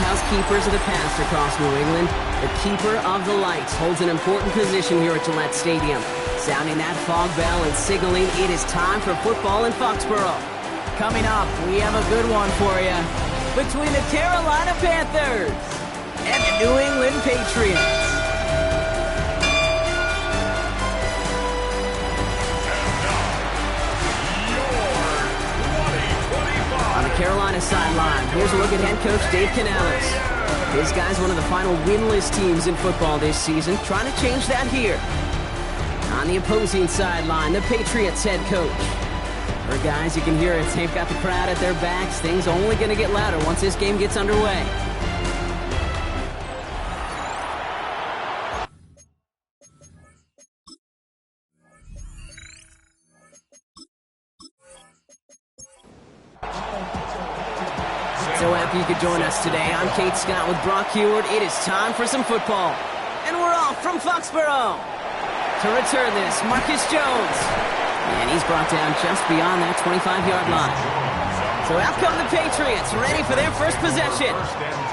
powerhouse keepers of the past across New England, the keeper of the lights holds an important position here at Gillette Stadium, sounding that fog bell and signaling it is time for football in Foxborough. Coming up, we have a good one for you between the Carolina Panthers and the New England Patriots. On the Carolina sideline, here's a look at head coach Dave Canales. His guy's one of the final winless teams in football this season, trying to change that here. On the opposing sideline, the Patriots head coach. For guys, you can hear it. They've got the crowd at their backs. Things only going to get louder once this game gets underway. So happy you could join us today. I'm Kate Scott with Brock Heward. It is time for some football. And we're off from Foxborough. To return this, Marcus Jones. And he's brought down just beyond that 25-yard line. So out come the Patriots, ready for their first possession.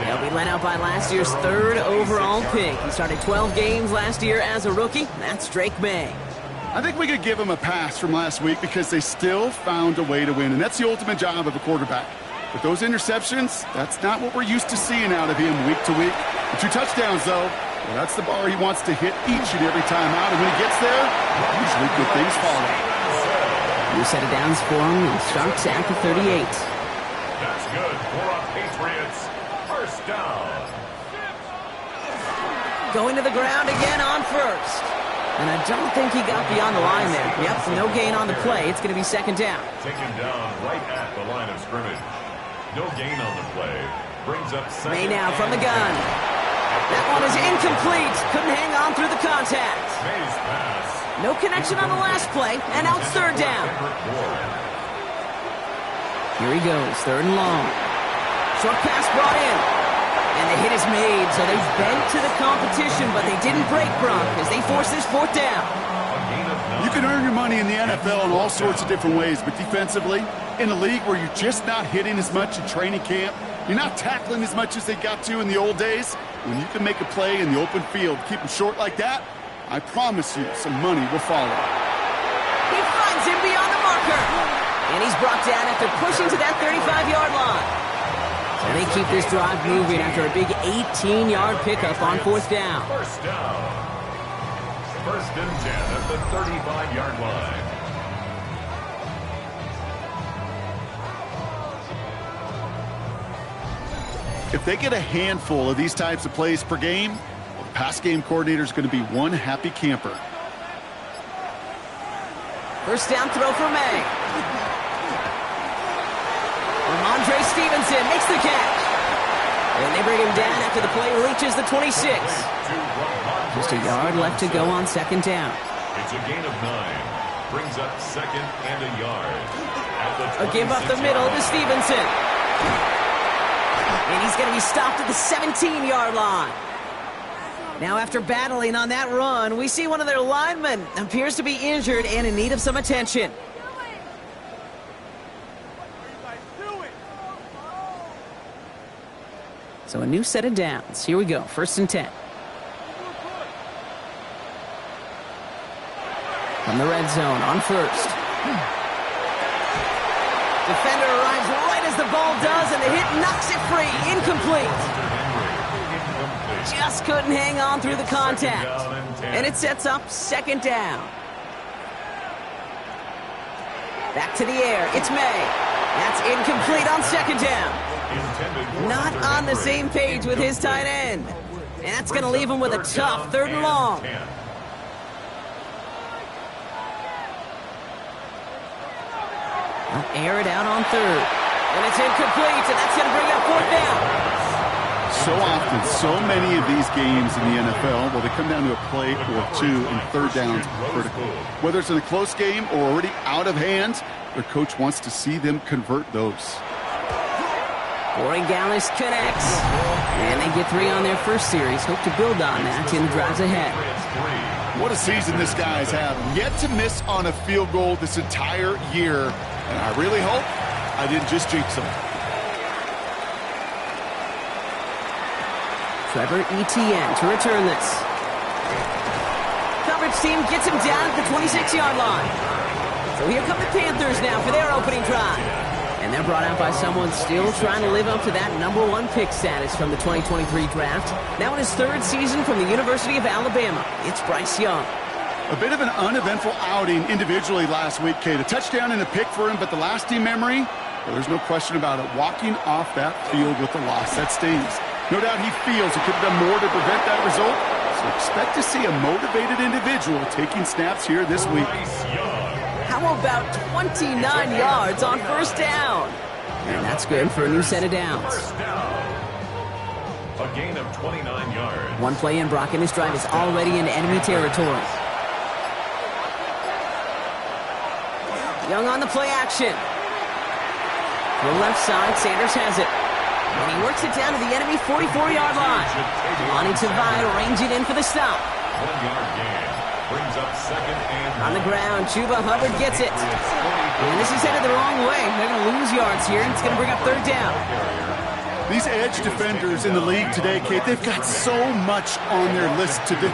They'll be led out by last year's third overall pick. He started 12 games last year as a rookie. That's Drake May. I think we could give him a pass from last week because they still found a way to win, and that's the ultimate job of a quarterback. With those interceptions, that's not what we're used to seeing out of him week to week. The 2 touchdowns, though, well, that's the bar he wants to hit each and every time out, and when he gets there, usually good things follow. New set of downs for him. He starts at the 38. That's good for a Patriots first down. Going to the ground again on first. And I don't think he got beyond the line there. Yep, no gain on the play. It's going to be second down. Taken down right at the line of scrimmage. No gain on the play. Brings up second. May now from the gun. That one is incomplete. Couldn't hang on through the contact. May's pass. No connection on the last play, and now it's third down. Here he goes, third and long. Short pass brought in. And the hit is made, so they bent to the competition, but they didn't break, Brock, as they force this fourth down. You can earn your money in the NFL in all sorts of different ways, but defensively, in a league where you're just not hitting as much in training camp, you're not tackling as much as they got to in the old days, when you can make a play in the open field, keep them short like that, I promise you some money will follow. He finds him beyond the marker. And he's brought down after pushing to that 35-yard line. So they keep this drive moving after a big 18-yard pickup on fourth down. First down. First and 10 at the 35-yard line. If they get a handful of these types of plays per game, the pass game coordinator is going to be one happy camper. First down throw for May. Ramondre Stevenson makes the catch. And they bring him down after the play reaches the 26. Just a yard left to go on second down. It's a gain of 9. Brings up second and a yard. A give up the middle to Stevenson. And he's going to be stopped at the 17-yard line. Now, after battling on that run, we see one of their linemen appears to be injured and in need of some attention. So a new set of downs. Here we go, first and 10. From the red zone on first. Defender arrives right as the ball does, and the hit knocks it free. Incomplete. Just couldn't hang on through the contact. And it sets up second down. Back to the air. It's May. That's incomplete on second down. Not on the same page with his tight end. And that's going to leave him with a tough third and long. They'll air it out on third. And it's incomplete, and that's going to bring up fourth down. So often, so many of these games in the NFL, well, they come down to a play or two, and third downs are critical. Whether it's in a close game or already out of hand, their coach wants to see them convert those. Gallis connects. And they get 3 on their first series. Hope to build on that in the drives ahead. What a season this guy's having. Yet to miss on a field goal this entire year. And I really hope I didn't just jinx him. Trevor Etienne to return this. Coverage team gets him down at the 26-yard line. So here come the Panthers now for their opening drive. And they're brought out by someone still trying to live up to that #1 pick status from the 2023 draft. Now in his 3rd season from the University of Alabama, it's Bryce Young. A bit of an uneventful outing individually last week, Kate. A touchdown and a pick for him, but the lasting memory, well, there's no question about it. Walking off that field with the loss, that stings. No doubt he feels he could have done more to prevent that result. So expect to see a motivated individual taking snaps here this week. How about 29 yards on first down? And that's good for a new set of downs. A gain of 29 yards. One play in, Brock, and this drive is already in enemy territory. Young on the play action. To the left side, Sanders has it. And he works it down to the enemy 44-yard line. Lonnie Tavai range it in for the stop. 1-yard gain. Brings up 2nd and On the ground, Chuba Hubbard gets it. And this is headed the wrong way. They're going to lose yards here, and it's going to bring up 3rd down. These edge defenders in the league today, Kate, they've got so much on their list to do.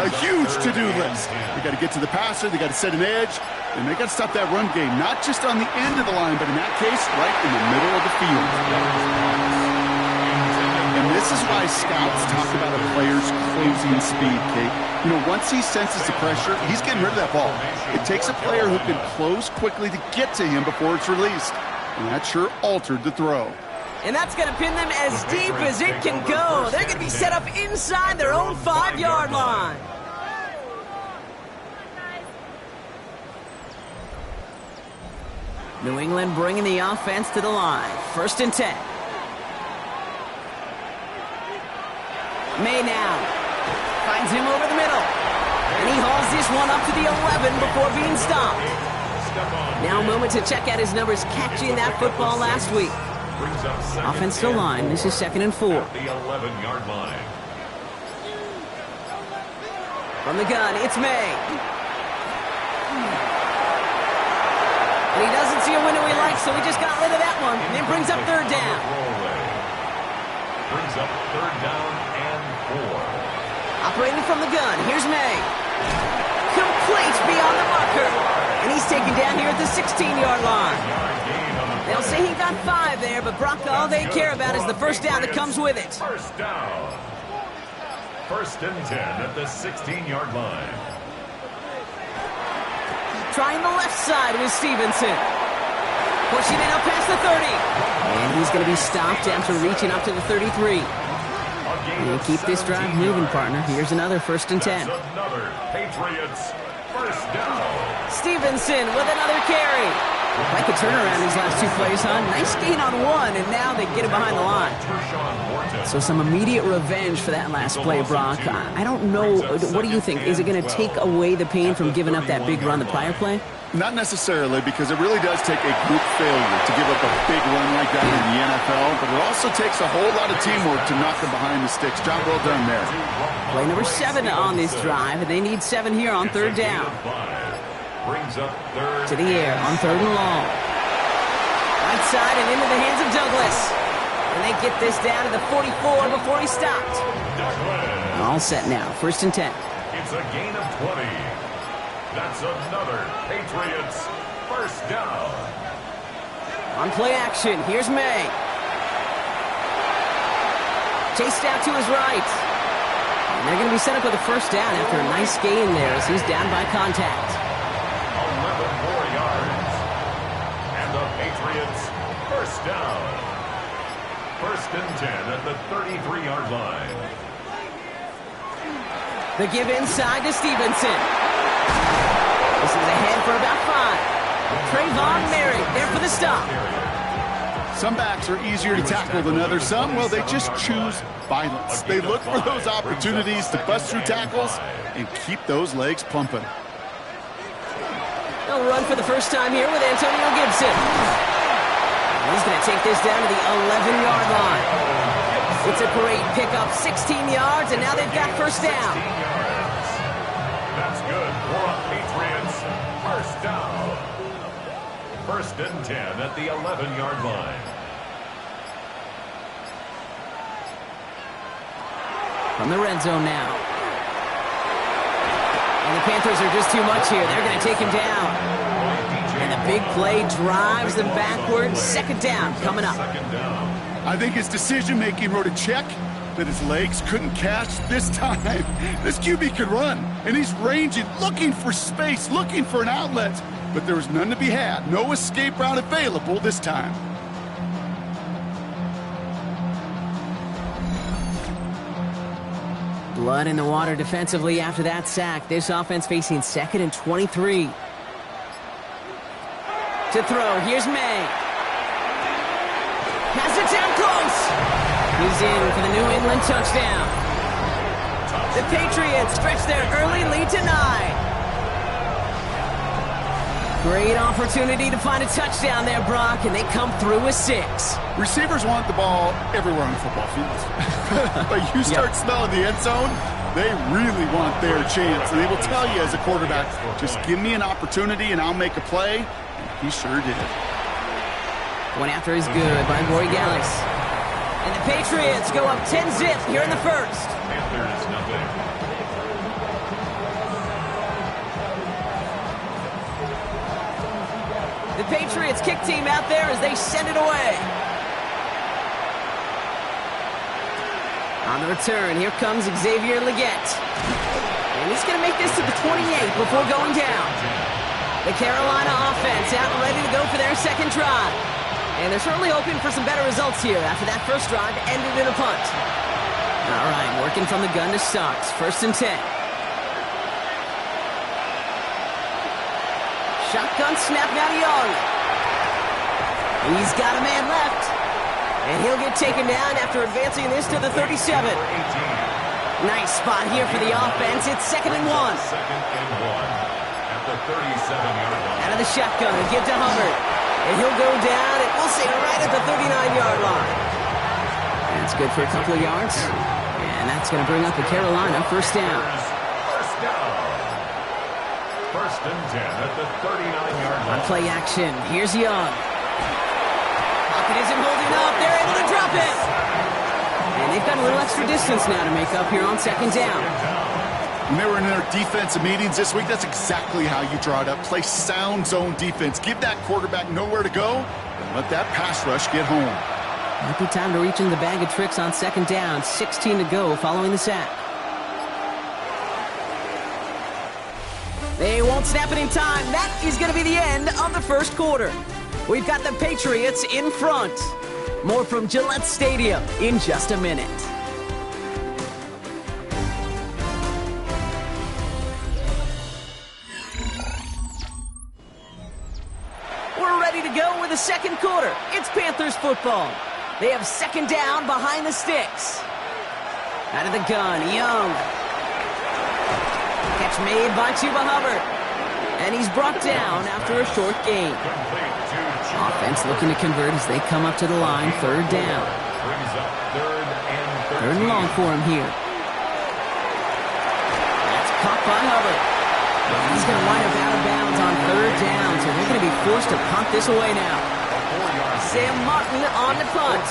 A huge to-do list. They got to get to the passer, they got to set an edge, and they got to stop that run game, not just on the end of the line, but in that case, right in the middle of the field. And this is why scouts talk about a player's closing speed, Kate. You know, once he senses the pressure, he's getting rid of that ball. It takes a player who can close quickly to get to him before it's released. And that sure altered the throw. And that's going to pin them as deep as it can go. They're going to be set up inside their own 5-yard line. New England bringing the offense to the line. 1st and 10. May now finds him over the middle. And he hauls this one up to the 11 before being stopped. Now a moment to check out his numbers catching that football last week. Offense to line. This is 2nd and 4. The 11-yard line. From the gun, it's May. And he doesn't see a window he likes, so he just got rid of that one. And it brings up 3rd down. Brings up 3rd down and 4. Operating from the gun, here's May. Complete beyond the marker. And he's taken down here at the 16-yard line. They'll say he got 5 there, but Brock, all they care about is the first down that comes with it. First down. 1st and 10 at the 16-yard line. Trying the left side with Stevenson. Pushing it up past the 30. And he's going to be stopped after reaching up to the 33. And keep this drive moving, partner. Here's another 1st and 10. Another Patriots first down. Stevenson with another carry. Like a turnaround these last 2 plays, huh? Nice gain on 1, and now they get it behind the line. So some immediate revenge for that last play, Brock. I don't know. What do you think? Is it going to take away the pain from giving up that big run the prior play? Not necessarily, because it really does take a group failure to give up a big run like that in the NFL, but it also takes a whole lot of teamwork to knock them behind the sticks. Job well done there. Play number 7 on this drive, and they need 7 here on 3rd down. Brings up 3rd. To the air on 3rd and long. Right side and into the hands of Douglas. And they get this down to the 44 before he stopped. Douglas. All set now. 1st and 10. It's a gain of 20. That's another Patriots first down. On play action, here's May. Chased out to his right. And they're going to be set up with a first down after a nice gain there as he's down by contact. 11 more yards. And the Patriots first down. 1st and 10 at the 33-yard line. The give inside to Stevenson. This is ahead for about 5. Trayvon Merritt there for the stop. Some backs are easier to tackle than others. Some, well, they just choose violence. They look for those opportunities to bust through tackles and keep those legs pumping. They'll run for the first time here with Antonio Gibson. He's going to take this down to the 11-yard line. It's a great pickup, 16 yards, and now they've got first down. That's good for a Patriots first down. 1st and 10 at the 11-yard line. From the red zone now. And the Panthers are just too much here. They're going to take him down. And the big play drives them backwards. Second down coming up. I think his decision-making wrote a check that his legs couldn't catch this time. This QB can run, and he's ranging, looking for space, looking for an outlet. But there was none to be had. No escape route available this time. Blood in the water defensively after that sack. This offense facing 2nd and 23. To throw, here's May. Has it down close. He's in for the New England touchdown. The Patriots stretch their early lead to 9. Great opportunity to find a touchdown there, Brock, and they come through with 6. Receivers want the ball everywhere on the football field. But you start smelling the end zone, they really want their chance. And they will tell you as a quarterback, just give me an opportunity and I'll make a play. And he sure did. One after is good by Corey Gallis. And the Patriots go up 10-zip here in the first. Panthers nothing. The Patriots kick team out there as they send it away. On the return, here comes Xavier Leggett. And he's going to make this to the 28 before going down. The Carolina offense out and ready to go for their second drive. And they're certainly hoping for some better results here after that first drive ended in a punt. All right, working from the gun to Starks. 1st and 10. Shotgun snap now to Young. He's got a man left. And he'll get taken down after advancing this to the 37. Nice spot here for the offense. It's 2nd and 1. 2nd and 1 at the 37-yard line. Out of the shotgun, give to Hubbard. And he'll go down, and we'll say right at the 39-yard line. That's good for a couple of yards. And that's going to bring up the Carolina first down. First down. 1st and 10 at the 39-yard line. On play action, here's Young. Pocket isn't holding up. They're able to drop it. And they've got a little extra distance now to make up here on 2nd down. When they were in their defensive meetings this week, that's exactly how you draw it up. Play sound zone defense. Give that quarterback nowhere to go and let that pass rush get home. Might be time to reach in the bag of tricks on 2nd down. 16 to go following the sack. They won't snap it in time. That is going to be the end of the first quarter. We've got the Patriots in front. More from Gillette Stadium in just a minute. We're ready to go with the second quarter. It's Panthers football. They have 2nd down behind the sticks. Out of the gun, Young. Catch made by Chuba Hubbard. And he's brought down after a short gain. Offense looking to convert as they come up to the line. 3rd down. Brings up 3rd and 3rd and long for him here. That's caught by Hubbard. He's going to wind up out of bounds on 3rd down, so they're going to be forced to punt this away now. Sam Martin on the punt.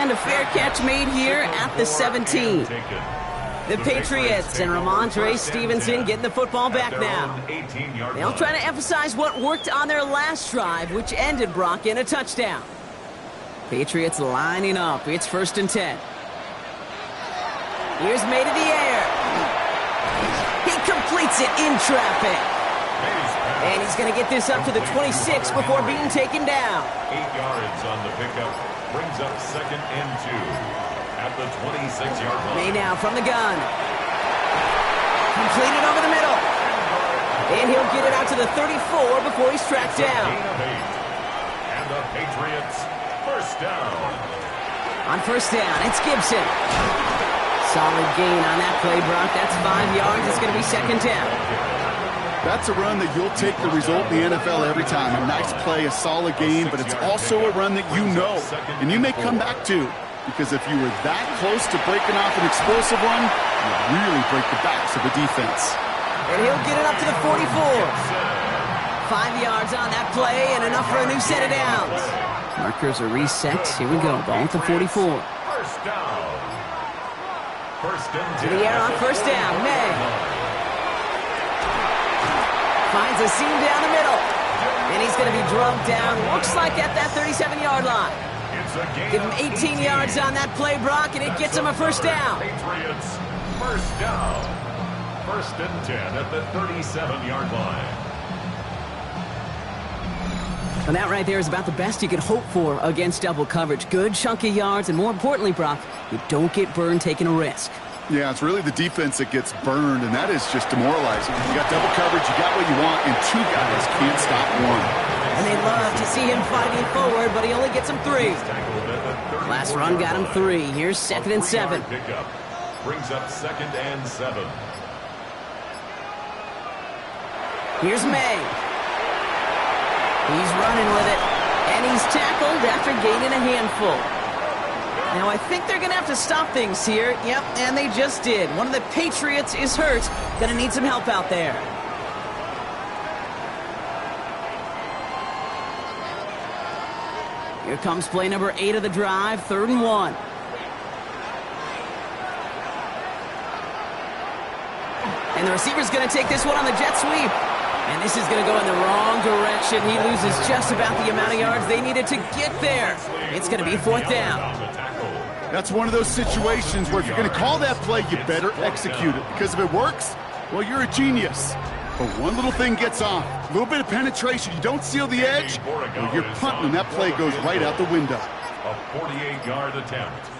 And a fair catch made here at the 17. The Patriots and Ramondre Stevenson getting the football back now. They'll try to emphasize what worked on their last drive, which ended, Brock, in a touchdown. Patriots lining up. It's 1st and 10. Here's May to the air. He completes it in traffic. And he's going to get this up to the 26 before being taken down. 8 yards on the pickup. Brings up 2nd and 2. At the 26-yard line. May now from the gun. Completed over the middle. And he'll get it out to the 34 before he's tracked down. And the Patriots first down. On 1st down, it's Gibson. Solid gain on that play, Brock. That's 5 yards. It's going to be 2nd down. That's a run that you'll take the result in the NFL every time. A nice play, a solid game, but it's also a run that you know, and you may come back to. Because if you were that close to breaking off an explosive run, you really break the backs of the defense. And he'll get it up to the 44. 5 yards on that play and enough for a new set of downs. Markers are reset. Here we go. Ball at the 44. First down. First and 10. To the air on first down. May finds a seam down the middle. And he's going to be drugged down. Looks like at that 37-yard line. Give him 18 yards on that play, Brock, and it gets him a first down. Patriots, first down. First and 10 at the 37-yard line. And that right there is about the best you could hope for against double coverage. Good chunky yards, and more importantly, Brock, you don't get burned taking a risk. Yeah, it's really the defense that gets burned, and that is just demoralizing. You got double coverage, you got what you want, and two guys can't stop one. And they love to see him fighting forward, but he only gets him 3. Last run got him 3. Here's 2nd and 7. Pickup brings up 2nd and 7. Here's May. He's running with it, and he's tackled after gaining a handful. Now, I think they're going to have to stop things here. Yep, and they just did. One of the Patriots is hurt. Going to need some help out there. Here comes play number 8 of the drive, 3rd and 1. And the receiver's going to take this one on the jet sweep. And this is going to go in the wrong direction. He loses just about the amount of yards they needed to get there. It's going to be 4th down. That's one of those situations where if you're going to call that play, you better execute it. Because if it works, well, you're a genius. But one little thing gets off. A little bit of penetration. You don't seal the edge, well, you're punting, and that play goes right out the window. A 48-yard attempt.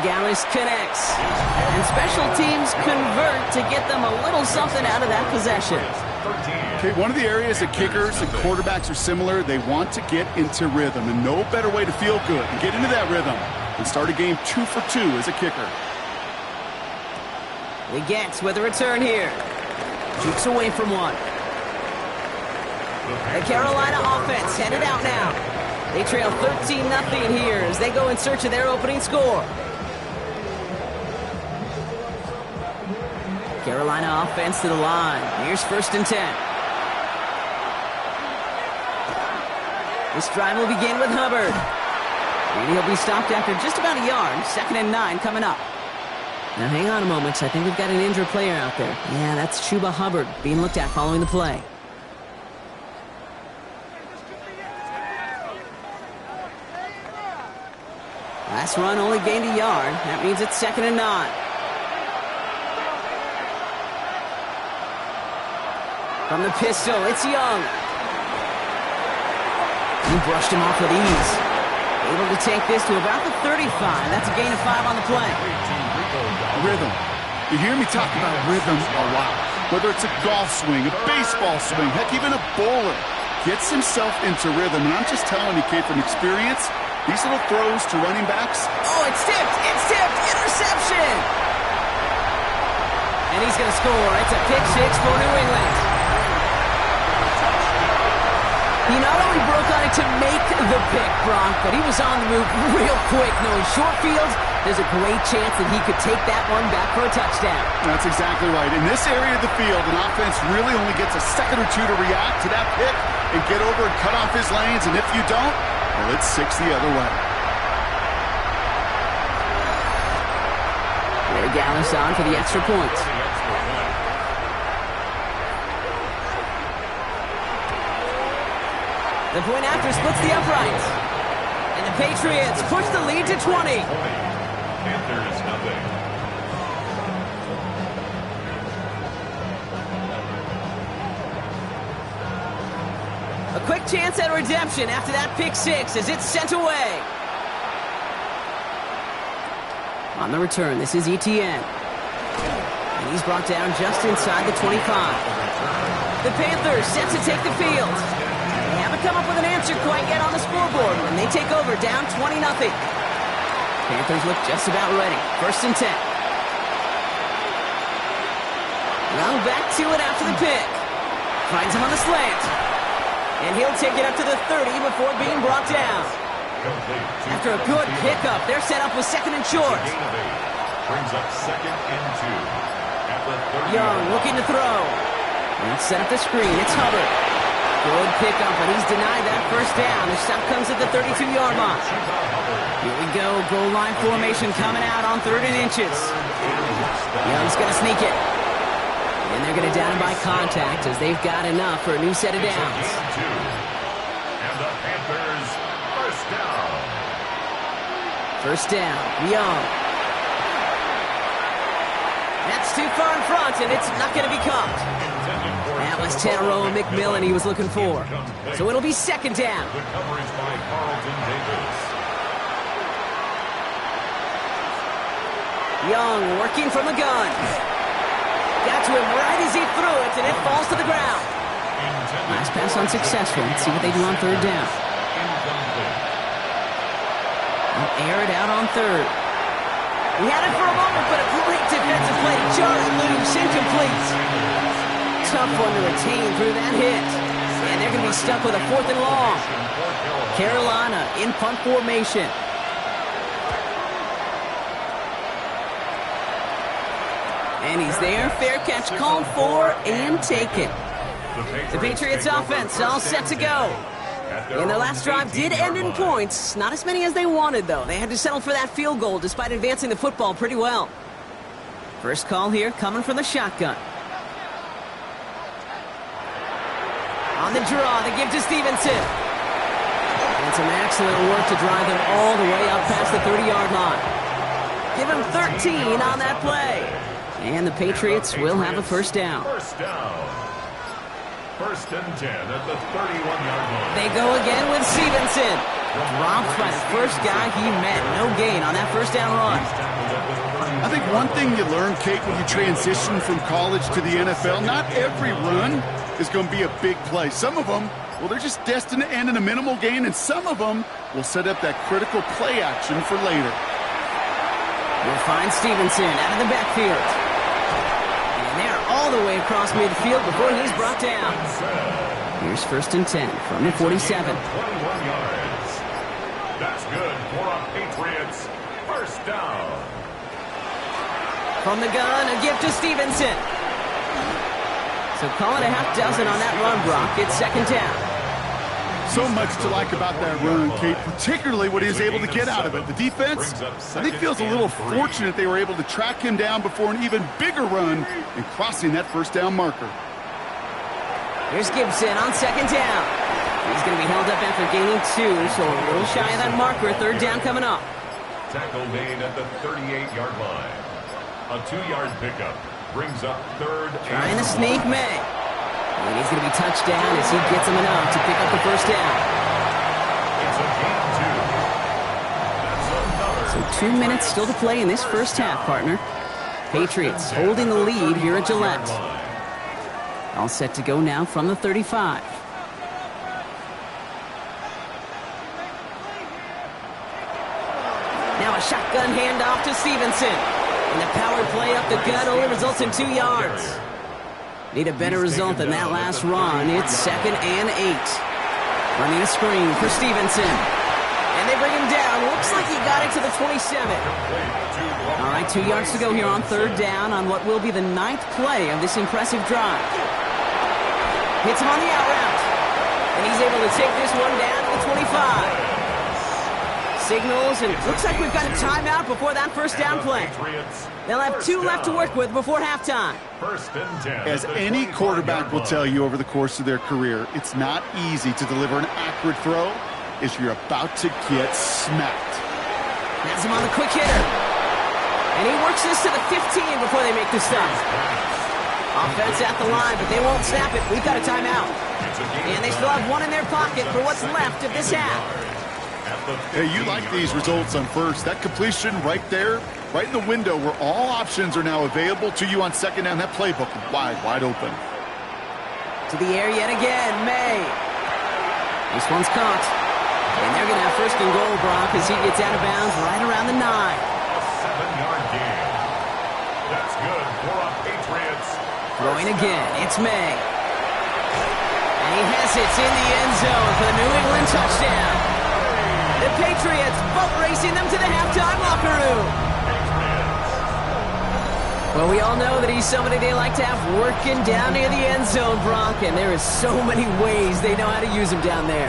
Gallis connects. And special teams convert to get them a little something out of that possession. Okay, one of the areas that kickers and quarterbacks are similar, they want to get into rhythm. And no better way to feel good and get into that rhythm than start a game 2 for 2 as a kicker. He gets with a return here. Jukes away from one. The Carolina offense headed out now. They trail 13-0 here as they go in search of their opening score. Carolina offense to the line. Here's 1st and 10. This drive will begin with Hubbard. And he'll be stopped after just about a yard. 2nd and 9 coming up. Now hang on a moment. I think we've got an injured player out there. Yeah, that's Chuba Hubbard being looked at following the play. Last run only gained a yard. That means it's 2nd and 9. From the pistol, it's Young. He brushed him off with ease. Able to take this to about the 35. That's a gain of 5 on the play. Rhythm. You hear me talk about rhythm a lot. Whether it's a golf swing, a baseball swing, heck, even a bowler gets himself into rhythm. And I'm just telling you, kid, from experience, these little throws to running backs. Oh, it's tipped. It's tipped. Interception. And he's going to score. It's a pick 6 for New England. He not only broke on it to make the pick, Brock, but he was on the move real quick. Knowing short field, there's a great chance that he could take that one back for a touchdown. That's exactly right. In this area of the field, an offense really only gets a second or two to react to that pick and get over and cut off his lanes. And if you don't, well, it's 6 the other way. Gallis on for the extra point. The point after splits the uprights. And the Patriots push the lead to 20. Panthers nothing. A quick chance at redemption after that pick 6 as it's sent away. On the return, this is Etienne. And he's brought down just inside the 25. The Panthers set to take the field. They haven't come up with an answer quite yet on the scoreboard when they take over down 20-0. Panthers look just about ready. 1st and 10. Young back to it after the pick. Finds him on the slant. And he'll take it up to the 30 before being brought down. After a good pickup, they're set up with 2nd and short. Brings up 2nd and 2. At the 30. Young looking to throw. And it's set up the screen. It's Hubbard. Good pickup, but he's denied that first down. The stop comes at the 32-yard line. Here we go. Goal line formation coming out on 3rd and inches. Young's going to sneak it. And they're going to down him by contact as they've got enough for a new set of downs. And the Panthers, first down. First down, Young. That's too far in front, and it's not going to be caught. That was Tanaroa McMillan he was looking for. So it'll be second down. Good coverage by Carlton Davis. Young working from the gun. Got to him right as he threw it, and it falls to the ground. Last pass unsuccessful. Let's see what they do on 3rd down. They'll air it out on 3rd. He had it for a moment, but a great defensive play. Just loose, incomplete. Tough one to retain through that hit. And they're going to be stuck with a 4th and long. Carolina in punt formation. And he's there. Fair catch called for and taken. The Patriots offense all set to go. And their last drive did end in points. Not as many as they wanted, though. They had to settle for that field goal despite advancing the football pretty well. First call here coming from the shotgun. On the draw, they give to Stevenson. And some excellent work to drive them all the way up past the 30-yard line. Give him 13 on that play. And the Patriots will have a first down. First down. 1st and 10 at the 31-yard line. They go again with Stevenson. Dropped by the first guy he met. No gain on that first down run. I think one thing you learn, Kate, when you transition from college to the NFL, not every run is going to be a big play. Some of them, well, they're just destined to end in a minimal gain, and some of them will set up that critical play action for later. We'll find Stevenson out of the backfield. And they're all the way across midfield before he's brought down. Here's 1st and 10 from the 47. 21 yards. That's good for a Patriots first down. From the gun, a gift to Stevenson. So call it a half dozen on that run, Brock. It's second down. So much to like about that run, Kate, particularly what he was able to get out of it. The defense, I think, feels a little fortunate they were able to track him down before an even bigger run and crossing that first down marker. Here's Gibson on second down. He's going to be held up after gaining 2, so a little shy of that marker. Third down coming up. Tackle made at the 38-yard line. A 2-yard pickup brings up 3rd. Trying to sneak May. And he's going to be touched down as he gets him enough to pick up the first down. It's a gain 2. That's another. So 2 minutes still to play in this first half, partner. Patriots holding the lead here at Gillette. All set to go now from the 35. Now a shotgun handoff to Stevenson. And the power play up the gut only results in 2 yards. Need a better result than that last run. It's 2nd and 8. Running a screen for Stevenson. And they bring him down. Looks like he got it to the 27. All right, 2 yards to go here on 3rd down on what will be the 9th play of this impressive drive. Hits him on the out route. And he's able to take this one down to the 25. Signals, and looks like we've got a timeout before that first down play. They'll have 2 left to work with before halftime. 1st and 10. As any quarterback will tell you over the course of their career, it's not easy to deliver an accurate throw as you're about to get smacked. Has him on the quick hitter. And he works this to the 15 before they make the stop. Offense at the line, but they won't snap it. We've got a timeout. And they still have 1 in their pocket for what's left of this half. Hey, you like these results on first. That completion right there, right in the window where all options are now available to you on second down. That playbook wide open. To the air yet again, May. This one's caught. And they're going to have 1st and goal, Brock, as he gets out of bounds right around the 9. A 7-yard gain. That's good for a Patriots. Throwing again, it's May. And he has it in the end zone for the New England touchdown. The Patriots boat racing them to the halftime locker room. Well, we all know that he's somebody they like to have working down near the end zone, Brock, and there is so many ways they know how to use him down there.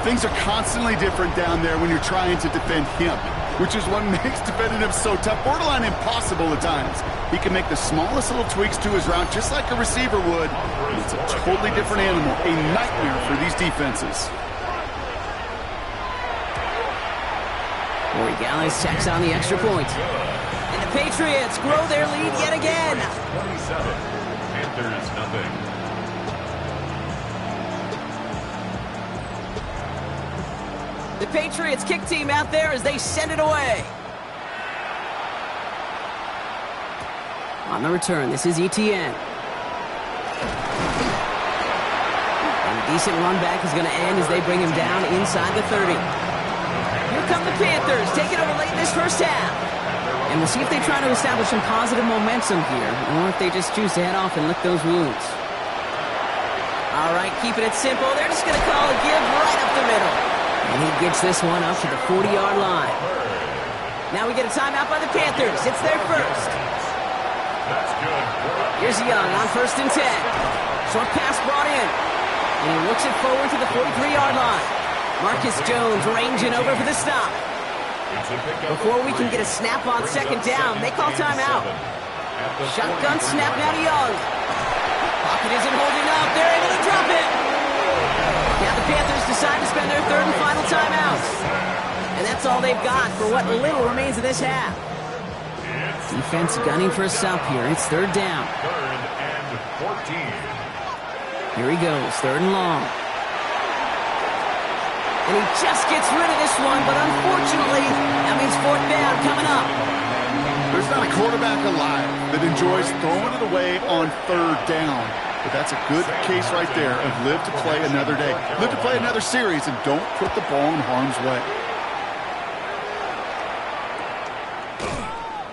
Things are constantly different down there when you're trying to defend him, which is what makes defending him so tough, borderline impossible at times. He can make the smallest little tweaks to his route just like a receiver would. It's a totally different animal, a nightmare for these defenses. Corey Gallis checks on the extra point. And the Patriots grow their lead yet again. 27. Panthers nothing. The Patriots kick team out there as they send it away. On the return, this is Etienne. And a decent run back is going to end as they bring him down inside the 30. Here come the Panthers, taking over late in this first half. And we'll see if they try to establish some positive momentum here, or if they just choose to head off and lick those wounds. All right, keeping it simple. They're just going to call a give right up the middle. And he gets this one up to the 40-yard line. Now we get a timeout by the Panthers. It's their first. Here's Young on 1st and 10. Short pass brought in. And he looks it forward to the 43-yard line. Marcus Jones ranging over for the stop. Before we can get a snap on 2nd down, they call timeout. Shotgun snap now to Young. Pocket isn't holding up. They're able to drop it. Now the Panthers decide to spend their 3rd and final timeout. And that's all they've got for what little remains of this half. Defense gunning for a stop here. It's 3rd down. 3rd and 14. Here he goes, 3rd and long. And he just gets rid of this one, but unfortunately, that means 4th down coming up. There's not a quarterback alive that enjoys throwing it away on 3rd down. But that's a good case right there of live to play another day. Live to play another series and don't put the ball in harm's way.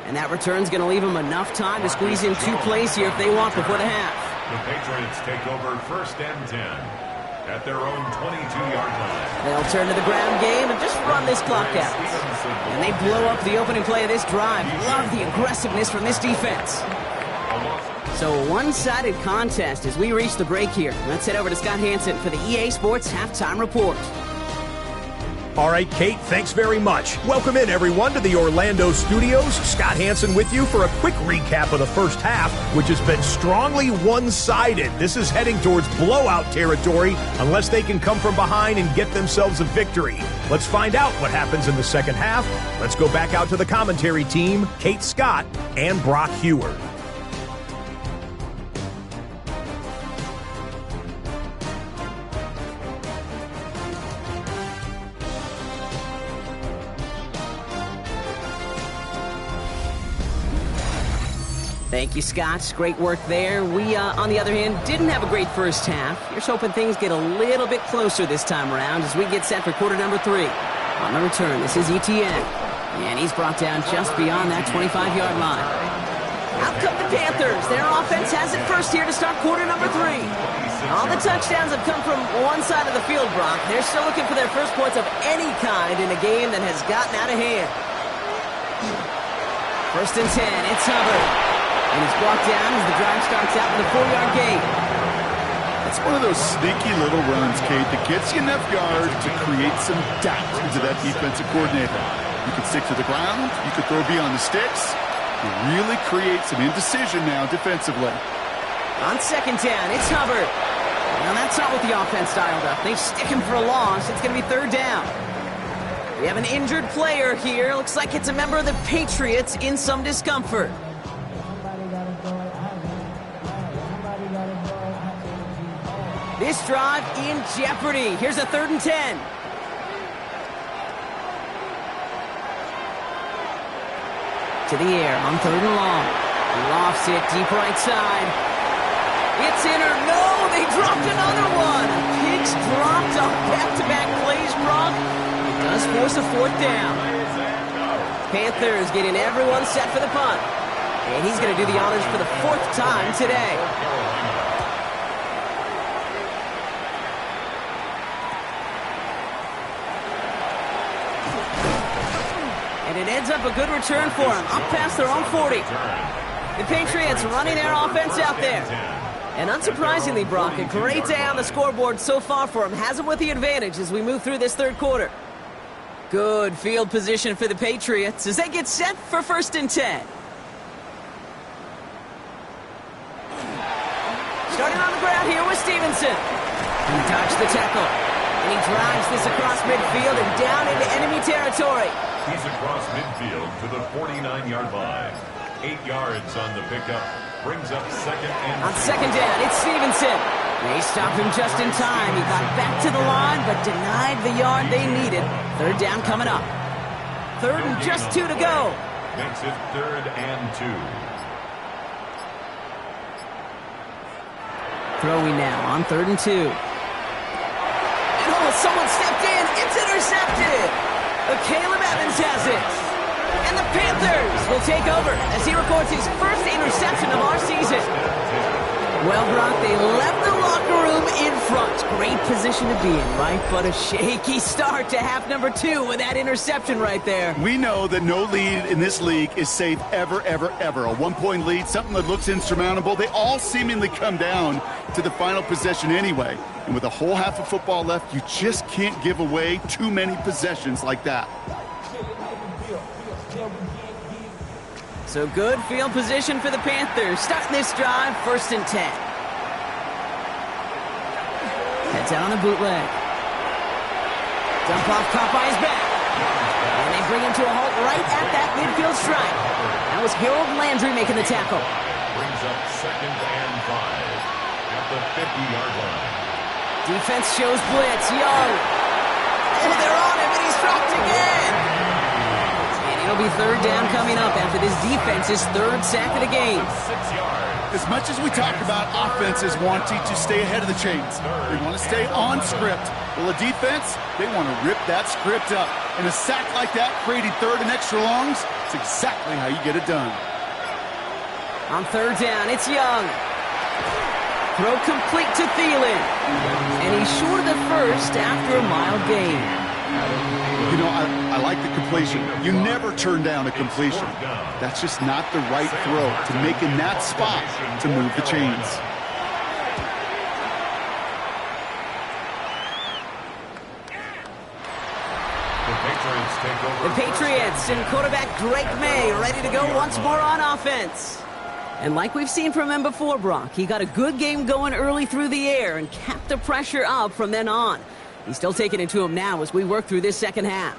And that return's going to leave them enough time to squeeze in 2 plays here if they want before the half. The Patriots take over 1st and 10 at their own 22-yard line. They'll turn to the ground game and just run this clock out. And they blow up the opening play of this drive. Love the aggressiveness from this defense. So a one-sided contest as we reach the break here. Let's head over to Scott Hansen for the EA Sports Halftime Report. All right, Kate, thanks very much. Welcome in, everyone, to the Orlando studios. Scott Hansen with you for a quick recap of the first half, which has been strongly one-sided. This is heading towards blowout territory unless they can come from behind and get themselves a victory. Let's find out what happens in the second half. Let's go back out to the commentary team, Kate Scott and Brock Heward. Thank you, Scott. Great work there. We, on the other hand, didn't have a great first half. Here's hoping things get a little bit closer this time around as we get set for quarter number 3. On the return, this is Etienne. And he's brought down just beyond that 25-yard line. Out come the Panthers. Their offense has it first here to start quarter number 3. All the touchdowns have come from one side of the field, Brock. They're still looking for their first points of any kind in a game that has gotten out of hand. 1st and 10. It's Hubbard. And he's brought down as the drive starts out with a 4-yard gain. It's one of those sneaky little runs, Kate, that gets you enough yards to create some doubt into that defensive coordinator. You could stick to the ground. You could throw beyond the sticks. You really create some indecision now defensively. On 2nd down, it's Hubbard. Now that's not what the offense dialed up. They stick him for a loss. It's going to be 3rd down. We have an injured player here. Looks like it's a member of the Patriots in some discomfort. This drive in jeopardy. Here's a 3rd and 10. To the air on 3rd and long. Lofts it deep right side. It's in or no, they dropped another one. Picks dropped on back-to-back plays, Brock. It does force a 4th down. Panthers getting everyone set for the punt. And he's going to do the honors for the 4th time today. And it ends up a good return for him, up past their own 40. The Patriots running their offense out there. And unsurprisingly, Brock, a great day on the scoreboard so far for him. Has him with the advantage as we move through this third quarter. Good field position for the Patriots as they get set for 1st and 10. Starting on the ground here with Stevenson. He dodged the tackle. And he drives this across midfield and down into enemy territory. He's across midfield to the 49-yard line. 8 yards on the pickup. Brings up 2nd and 2. On 2nd down, it's Stevenson. They stopped him just in time. He got back to the line, but denied the yard they needed. 3rd down coming up. 3rd and just 2 to go. Makes it 3rd and 2. Throwing now on 3rd and 2. And someone stepped in. It's intercepted. Caleb Evans has it. And the Panthers will take over as he records his first interception of our season. Well, Brock, they left the locker room in front. Great position to be in, right? But a shaky start to half number 2 with that interception right there. We know that no lead in this league is safe ever, ever, ever. A 1-point lead, something that looks insurmountable. They all seemingly come down to the final possession anyway. And with a whole half of football left, you just can't give away too many possessions like that. So good field position for the Panthers. Starting this drive, 1st and 10. Heads out on the bootleg. Dump off caught by his back. And they bring him to a halt right at that midfield stripe. That was Harold Landry making the tackle. Brings up 2nd and 5 at the 50-yard line. Defense shows blitz. Young. Oh, they're on him, and he's dropped again. It'll be 3rd down coming up after this defense's 3rd sack of the game. 6 yards. As much as we talk about offenses wanting to stay ahead of the chains, they want to stay on script. Well, the defense, they want to rip that script up. And a sack like that, creating 3rd and extra longs, it's exactly how you get it done. On 3rd down, it's Young. Throw complete to Thielen. And he's short of the first after a mild gain. You know, I like the completion. You never turn down a completion. That's just not the right throw to make in that spot to move the chains. The Patriots and quarterback Drake May ready to go once more on offense. And like we've seen from him before, Brock, he got a good game going early through the air and kept the pressure up from then on. He's still taking it to him now as we work through this 2nd half.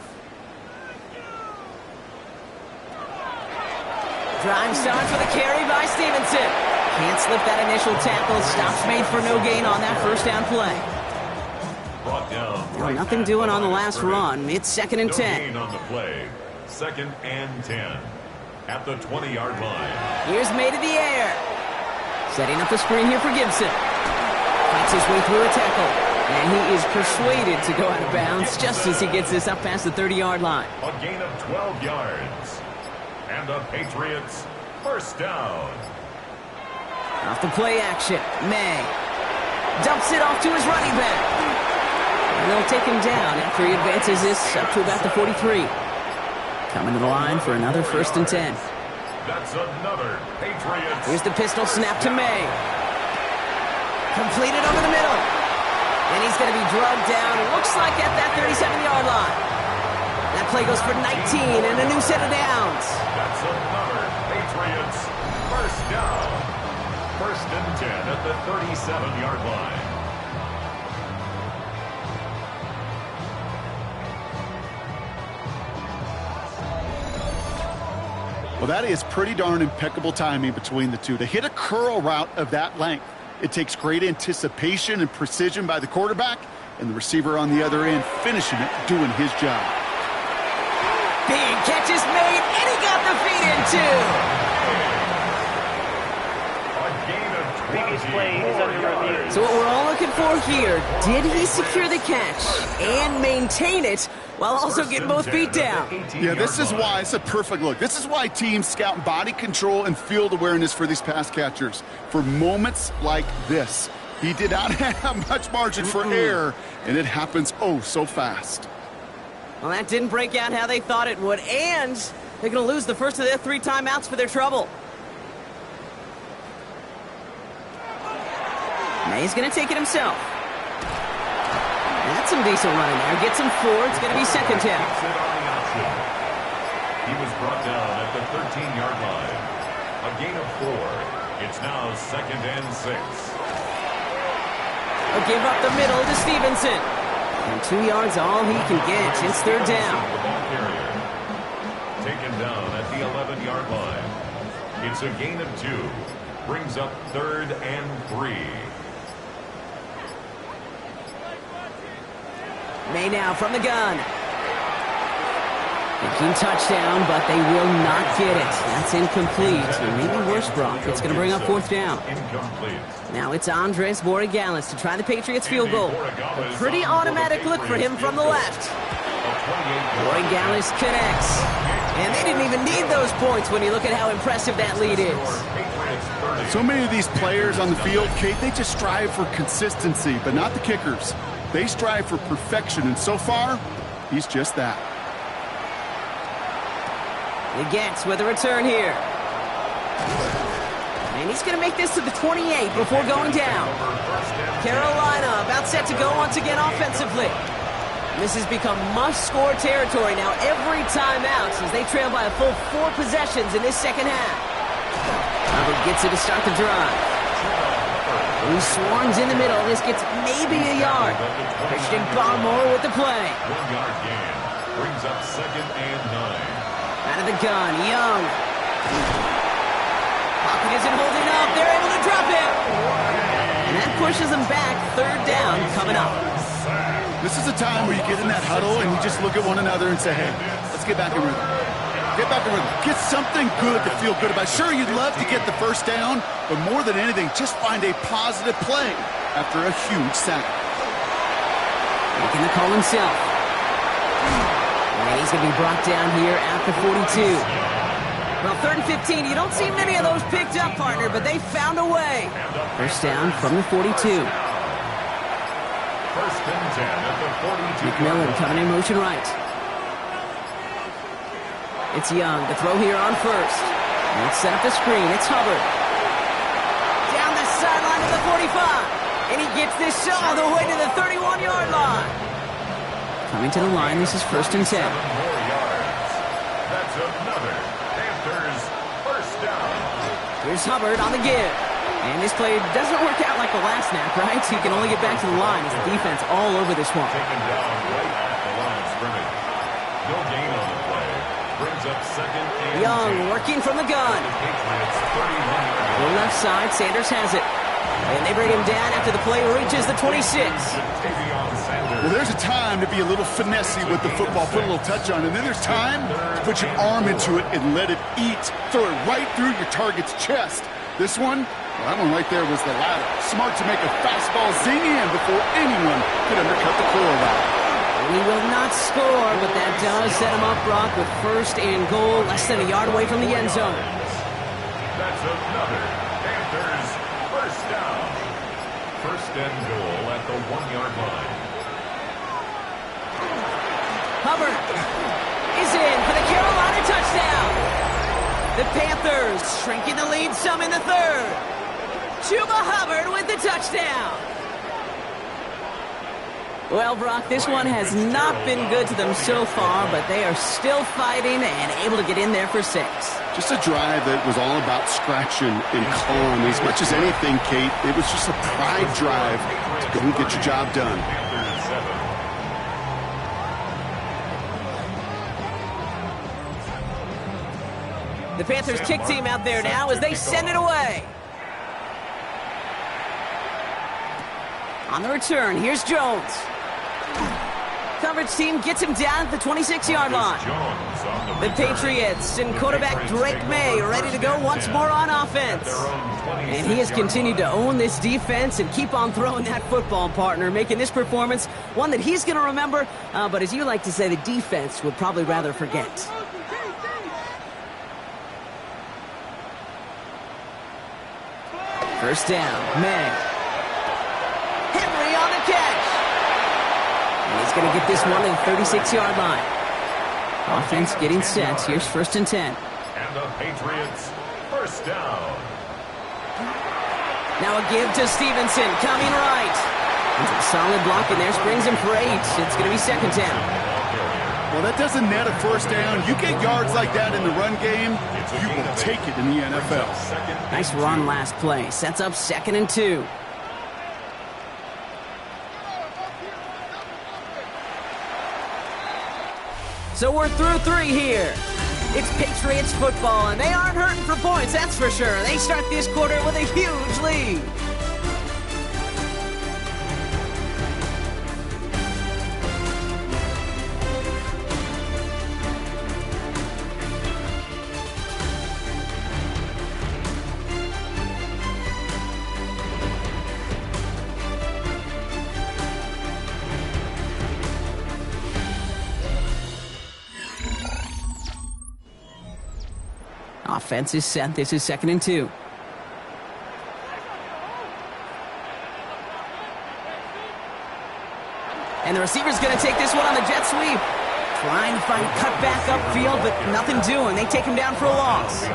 Drive starts with a carry by Stevenson. Can't slip that initial tackle. Stops made for no gain on that 1st down play. Brought down. Nothing doing on the last run. It's 2nd and 10. No gain on the play. 2nd and 10 at the 20-yard line. Here's May to the air. Setting up the screen here for Gibson. Fights his way through a tackle. And he is persuaded to go out of bounds just as he gets this up past the 30-yard line. A gain of 12 yards. And the Patriots 1st down. Off the play action. May dumps it off to his running back. And they'll take him down after he advances this up to about the 43. Coming to the line for another 1st and 10. That's another Patriots. Here's the pistol snap to May. Completed over the middle. And he's going to be drugged down, it looks like at that 37-yard line. That play goes for 19 and a new set of downs. That's another Patriots 1st down. 1st and 10 at the 37-yard line. Well, that is pretty darn impeccable timing between the two. To hit a curl route of that length, it takes great anticipation and precision by the quarterback, and the receiver on the other end finishing it, doing his job. Big catch is made, and he got the feet in too. A gain of 20 Previous play is under review. So what we're all looking for here, did he secure the catch and maintain it while also getting both feet down? Yeah, this is why it's a perfect look. This is why teams scout body control and field awareness for these pass catchers. For moments like this, he did not have much margin for error, and it happens oh so fast. Well, that didn't break out how they thought it would, and they're going to lose the first of their 3 timeouts for their trouble. May's going to take it himself. That's some decent running there. Gets him 4. It's going to be second down. He was brought down at the 13-yard line. A gain of 4. It's now second and 6. A give up the middle to Stevenson. And 2 yards all he can get. It's third down. The ball carrier. Taken down at the 11-yard line. It's a gain of 2. Brings up third and 3. May now from the gun. Thinking touchdown, but they will not get it. That's incomplete. And maybe worse, Brock. It's going to bring up fourth down. Incomplete. Now it's Andres Borregales to try the Patriots field goal. A pretty automatic look for him from the left. Borregales connects. And they didn't even need those points when you look at how impressive that lead is. So many of these players on the field, Kate, they just strive for consistency, but not the kickers. They strive for perfection, and so far, he's just that. He gets with a return here. And he's going to make this to the 28 before going down. Carolina about set to go once again offensively. This has become must-score territory now every time out as they trail by a full 4 possessions in this second half. Hubbard gets it to start the drive. He swarms in the middle. This gets maybe a yard. Christian Barmore with the play. 1-yard gain. Brings up second and 9. Out of the gun, Young. Pocket isn't holding up. They're able to drop it. And that pushes them back. Third down coming up. This is a time where you get in that huddle and you just look at one another and say, hey, let's get back in rhythm. Get back in rhythm. Get something good to feel good about. Sure, you'd love to get the first down, but more than anything, just find a positive play after a huge sack. Making the call himself. And he's going to be brought down here at the 42. Well, 3rd and 15, you don't see many of those picked up, partner, but they found a way. First down from the 42. First and 10 at the 42. McMillan coming in motion right. It's Young to throw here on first. Let's set up the screen. It's Hubbard. Down the sideline to the 45. And he gets this all the way to the 31-yard line. Coming to the line, this is first and 10. 7 more yards. That's another Panthers first down. Here's Hubbard on the give. And this play doesn't work out like the last snap, right? He can only get back to the line as the defense all over this one. Taken down right at the line of scrimmage. No gain on the play. Brings up second and Young 10. working from the gun. The Patriots 31-yard The left side, Sanders has it. And they bring him down after the play reaches the 26. Well, there's a time to be a little finessey with the football, put a little touch on it. And then there's time to put your arm into it and let it eat. Throw it right through your target's chest. This one, well, that one right there was the latter. Smart to make a fastball zing in before anyone could undercut the core of that. He will not score, but that does set him up, Brock, with first and goal, less than a yard away from the end zone. That's another Panthers first down. First and goal at the 1-yard line. Hubbard is in for the Carolina touchdown. The Panthers shrinking the lead some in the 3rd. Chuba Hubbard with the touchdown. Well, Brock, this one has not been good to them so far, but they are still fighting and able to get in there for 6. Just a drive that was all about scratching and clawing. As much as anything, Kate, it was just a pride drive to go and get your job done. Panthers 7. The Panthers kick team out there now as they send it away. On the return, here's Jones. Coverage team gets him down at the 26-yard line. The Patriots and quarterback Drake May ready to go once more on offense. And he has continued to own this defense and keep on throwing that football, partner, making this performance one that he's going to remember, but as you like to say, the defense would probably rather forget. First down, May. Henry on the catch. And he's going to get this one to the 36-yard line. Offense getting set. Here's first and 10. And the Patriots first down. Now a give to Stevenson, coming right. And a solid block in there, springs him for 8. It's going to be second down. Well, that doesn't net a first down. You get yards like that in the run game, you will take it in the NFL. Nice run last play. Sets up 2nd and 2. So we're through 3 here. It's Patriots football, and they aren't hurting for points, that's for sure. They start this quarter with a huge lead. Offense is set. This is 2nd and 2. And the receiver's going to take this one on the jet sweep. Trying to find a cutback upfield, but nothing doing. They take him down for a loss.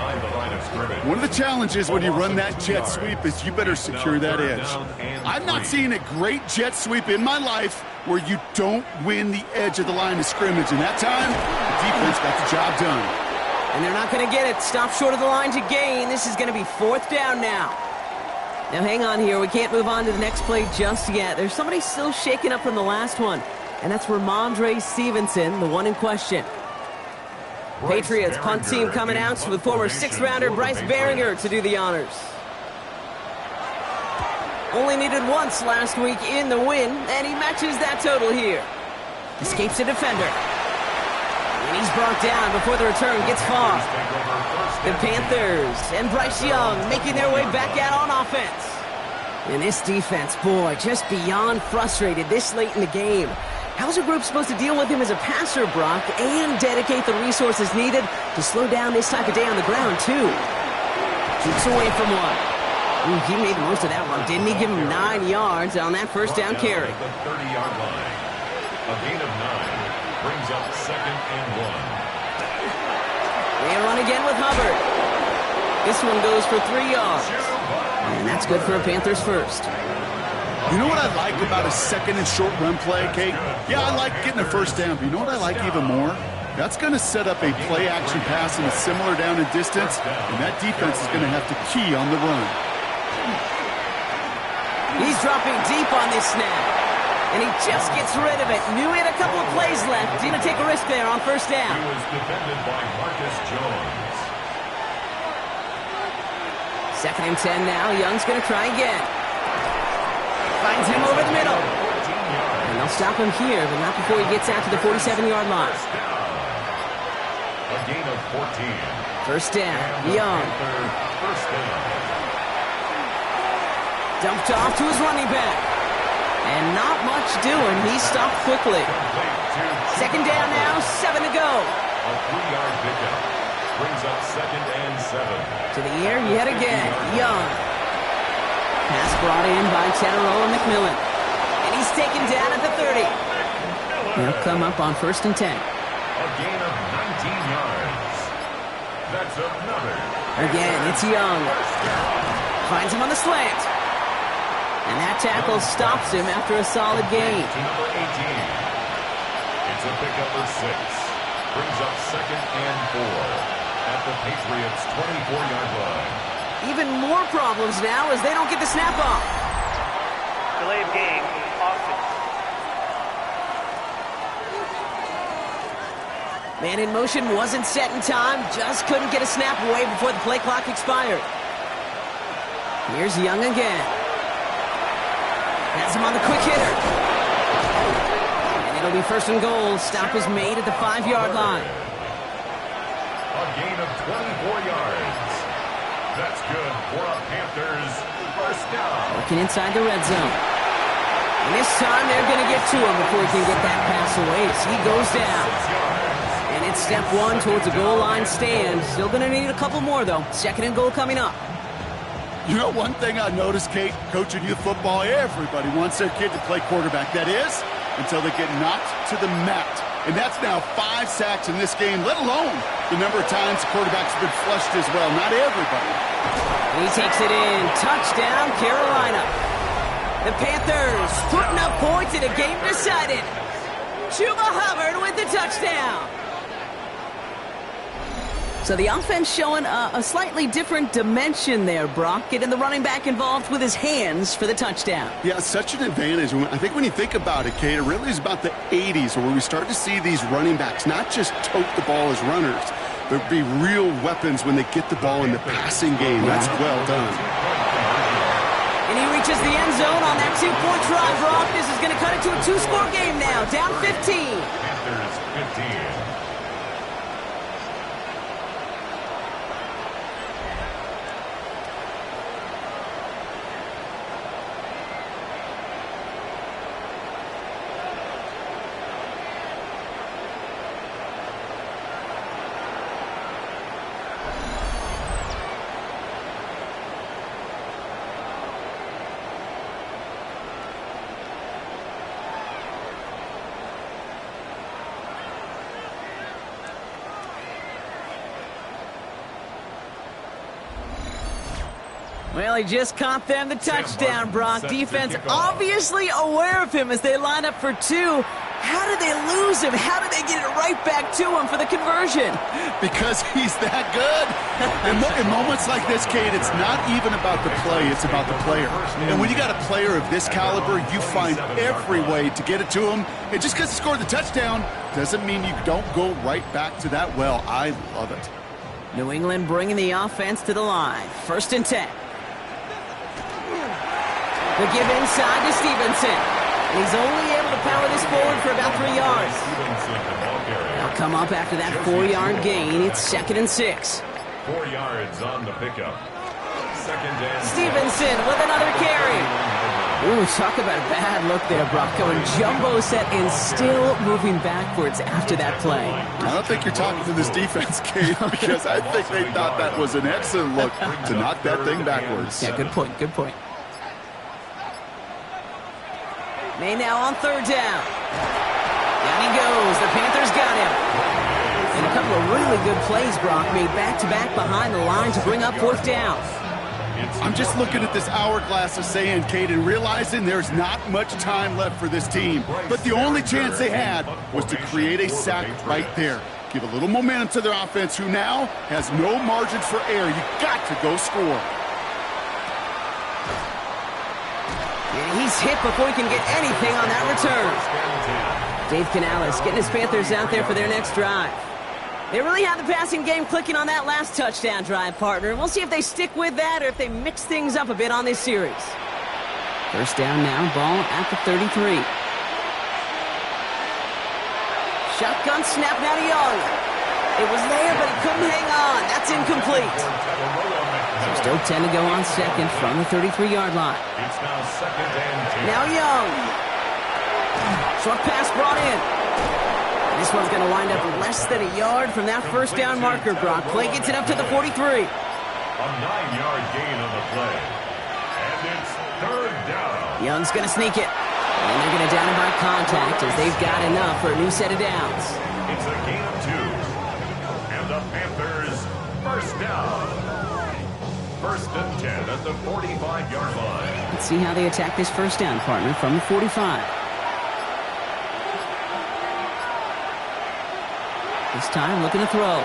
One of the challenges when you run that jet sweep is you better secure that edge. I've not seen a great jet sweep in my life where you don't win the edge of the line of scrimmage. And that time, the defense got the job done. And they're not going to get it. Stop short of the line to gain. This is going to be 4th down now. Now hang on here. We can't move on to the next play just yet. There's somebody still shaken up from the last one. And that's Ramondre Stevenson, the one in question. Patriots punt team coming out with former 6th-rounder Bryce Behringer to do the honors. Only needed once last week in the win, and he matches that total here. Escapes a defender. And he's brought down before the return gets far. The Panthers and Bryce Young making their way back out on offense. And this defense, boy, just beyond frustrated this late in the game. How's a group supposed to deal with him as a passer, Brock, and dedicate the resources needed to slow down this type of day on the ground, too? Keeps away from one. Ooh, he made the most of that one, didn't he? Give him 9 yards on that first down carry. The 30-yard line. A gain of 9. Brings up 2nd and 1. They run again with Hubbard. This one goes for 3 yards. And that's good for a Panthers first. You know what I like about a 2nd and short run play, Kate? Yeah, I like getting a first down, but you know what I like even more? That's going to set up a play-action pass in a similar down and distance, and that defense is going to have to key on the run. He's dropping deep on this snap. And he just gets rid of it. Knew he had a couple of plays left. He's going to take a risk there on first down. He was defended by Marcus Jones. 2nd and 10 now. Young's going to try again. Finds him over the middle. And they'll stop him here, but not before he gets out to the 47-yard line. A gain of 14. First down. Young. First down. Dumped off to his running back. And not much doing. He stopped quickly. 2nd down now, 7 to go. A 3-yard pickup. Brings up 2nd and 7. To the air yet again. Young. Pass brought in by Teterow and McMillan. And he's taken down at the 30. He'll come up on 1st and 10. A gain of 19 yards. That's another. Again, it's Young. Finds him on the slant. And that tackle stops him after a solid gain. To number 18. It's a pickup of 6. Brings up 2nd and 4 at the Patriots' 24-yard line. Even more problems now as they don't get the snap off. Delay of game, offense. Man in motion wasn't set in time. Just couldn't get a snap away before the play clock expired. Here's Young again. Has him on the quick hitter. And it'll be 1st and goal. Stop is made at the 5-yard line. A gain of 24 yards. That's good for a Panthers first down. Working inside the red zone. And this time they're going to get to him before he can get that pass away. So he goes down. And it's step 1 towards a goal line stand. Still going to need a couple more, though. 2nd and goal coming up. You know one thing I noticed, Kate, coaching youth football, everybody wants their kid to play quarterback. That is, until they get knocked to the mat. And that's now 5 sacks in this game, let alone the number of times the quarterback's been flushed as well. Not everybody. He takes it in. Touchdown, Carolina. The Panthers putting up points in a game decided. Chuba Hubbard with the touchdown. So the offense showing a slightly different dimension there, Brock. Getting the running back involved with his hands for the touchdown. Yeah, such an advantage. I think when you think about it, Kate, it really is about the 80s where we start to see these running backs not just tote the ball as runners. There'd be real weapons when they get the ball in the passing game. That's well done. And he reaches the end zone on that two-point try, Brock. This is going to cut it to a two-score game now. Down 15. Panthers 15. Well, he just caught them the touchdown, Brock. Defense obviously aware of him as they line up for two. How did they lose him? How did they get it right back to him for the conversion? Because he's that good. In moments like this, Kate, it's not even about the play, it's about the player. And when you got a player of this caliber, you find every way to get it to him. And just because he scored the touchdown doesn't mean you don't go right back to that well. I love it. New England bringing the offense to the line. 1st and 10. The give inside to Stevenson. He's only able to power this forward for about 3 yards. They'll come up after that 4-yard gain. It's 2nd and 6. 4 yards on the pickup. 2nd and Stevenson with another carry. Ooh, talk about a bad look there, Brock. Going jumbo set and still moving backwards after that play. I don't think you're talking to this defense, Kate, because I think they thought that was an excellent look to knock that thing backwards. Yeah, good point, good point. May now on 3rd down. Down he goes. The Panthers got him. And a couple of really good plays, Brock, made back-to-back behind the line to bring up 4th down. I'm just looking at this hourglass of sand, Kate, and realizing there's not much time left for this team. But the only chance they had was to create a sack right there. Give a little momentum to their offense, who now has no margin for error. You got to go score. And he's hit before he can get anything on that return. Dave Canales getting his Panthers out there for their next drive. They really had the passing game clicking on that last touchdown drive, partner. We'll see if they stick with that or if they mix things up a bit on this series. 1st down now, ball at the 33. Shotgun snap now to Young. It was there, but he couldn't hang on. That's incomplete. So still 10 to go on 2nd from the 33-yard line. It's now 2nd and 10. Now Young. Short pass brought in. This one's going to wind up less than a yard from that 1st down marker, Brock. Play gets it up to the 43. A 9-yard gain on the play. And it's 3rd down. Young's going to sneak it. And they're going to down him by contact as they've got enough for a new set of downs. It's a gain of 2. And the Panthers 1st down. 1st and 10 at the 45-yard line. Let's see how they attack this 1st down, partner, from the 45. This time looking to throw.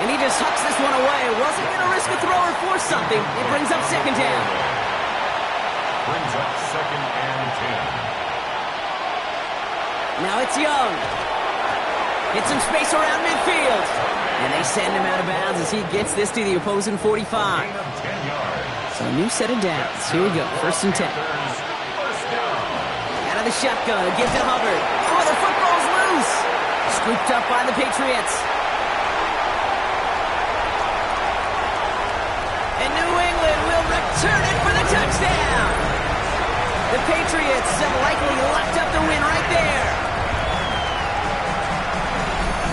And he just hucks this one away. Wasn't going to risk a throw or force something. It brings up 2nd down. Brings up 2nd and 10. Now it's Young. Hits some space around midfield. And they send him out of bounds as he gets this to the opposing 45. Gain of 10 yards. So a new set of downs. Here we go. 1st and 10. Out of the shotgun. Gives it Hubbard. Oh, the football's loose. Scooped up by the Patriots. And New England will return it for the touchdown. The Patriots have likely locked up the win right there.